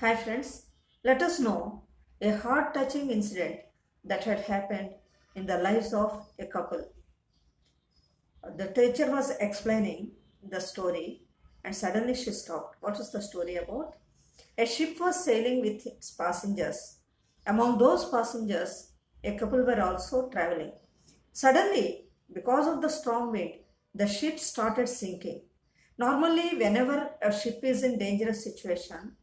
Hi friends, let us know a heart-touching incident that had happened in the lives of a couple. The teacher was explaining the story and suddenly she stopped. What was the story about? A ship was sailing with its passengers. Among those passengers, a couple were also traveling. Suddenly, because of the strong wind, the ship started sinking. Normally, whenever a ship is in dangerous situation,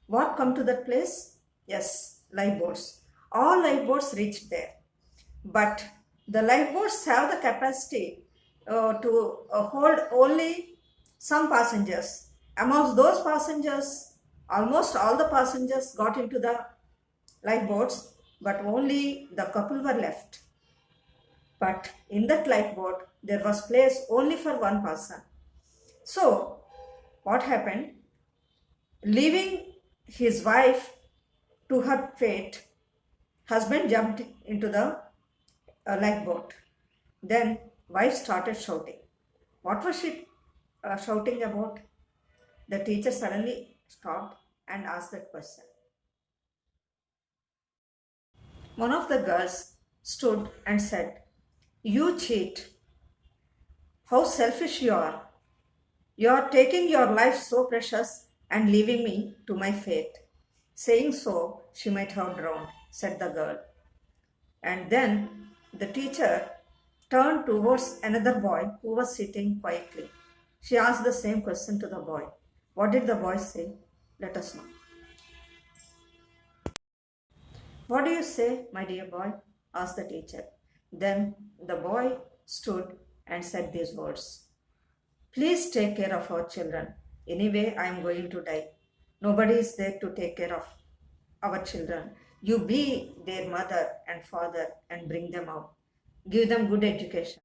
what come to that place? Yes, lifeboats. All lifeboats reached there. But the lifeboats have the capacity to hold only some passengers. Amongst those passengers, almost all the passengers got into the lifeboats, but only the couple were left. But in that lifeboat, there was place only for one person. So, what happened? Leaving his wife to her fate, husband jumped into the lifeboat. Then wife started shouting. What was she shouting about? The teacher suddenly stopped and asked that question. One of the girls stood and said, "You cheat. How selfish you are. You are taking your life so precious and leaving me to my fate." Saying so, she might have drowned, said the girl. And then the teacher turned towards another boy who was sitting quietly. She asked the same question to the boy. What did the boy say? Let us know. What do you say, my dear boy? Asked the teacher. Then the boy stood and said these words. Please take care of our children. Anyway, I am going to die. Nobody is there to take care of our children. You be their mother and father and bring them out. Give them good education.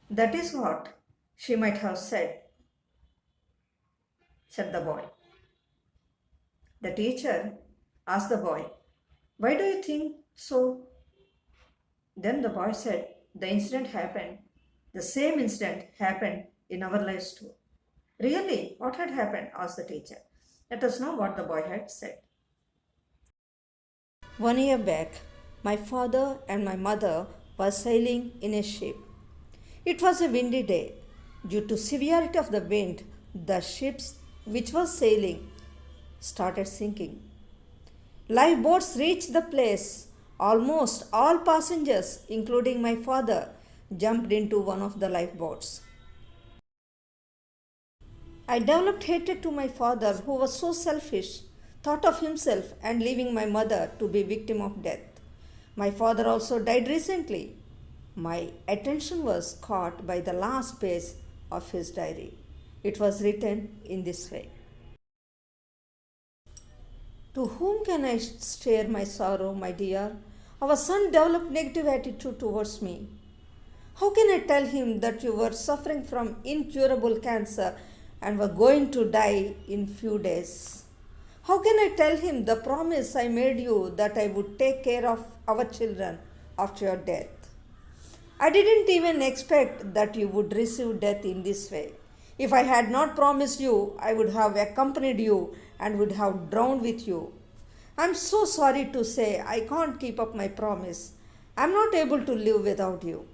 That is what she might have said the boy. The teacher asked the boy, why do you think so? Then the boy said, the same incident happened in our lives too. Really? What had happened? Asked the teacher. Let us know what the boy had said. 1 year back, my father and my mother were sailing in a ship. It was a windy day. Due to severity of the wind, the ship which was sailing started sinking. Lifeboats reached the place. Almost all passengers, including my father, jumped into one of the lifeboats. I developed hatred to my father, who was so selfish, thought of himself and leaving my mother to be victim of death. My father also died recently. My attention was caught by the last page of his diary. It was written in this way. To whom can I share my sorrow, my dear? Our son developed negative attitude towards me. How can I tell him that you were suffering from incurable cancer and were going to die in few days? How can I tell him the promise I made you that I would take care of our children after your death? I didn't even expect that you would receive death in this way. If I had not promised you, I would have accompanied you and would have drowned with you. I'm so sorry to say I can't keep up my promise. I'm not able to live without you.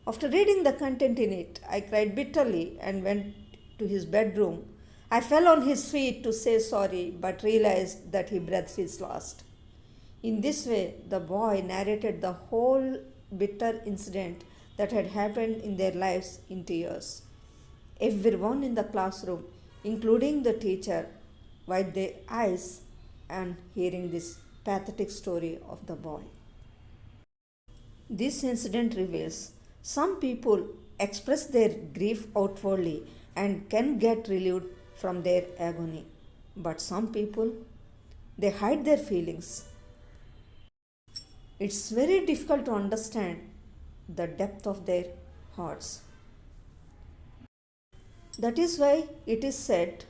After reading the content in it, I cried bitterly and went to his bedroom. I fell on his feet to say sorry, but realized that he breathed his last. In this way, the boy narrated the whole bitter incident that had happened in their lives in tears. Everyone in the classroom, including the teacher, wiped their eyes and hearing this pathetic story of the boy. This incident reveals some people express their grief outwardly and can get relieved from their agony, but some people they hide their feelings. It's very difficult to understand the depth of their hearts. That is why it is said,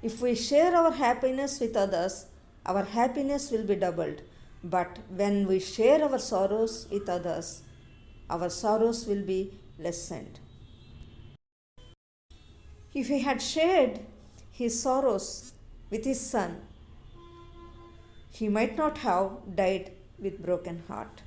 if we share our happiness with others, our happiness will be doubled. But when we share our sorrows with others, our sorrows will be lessened. If we had shared his sorrows with his son, he might not have died with broken heart.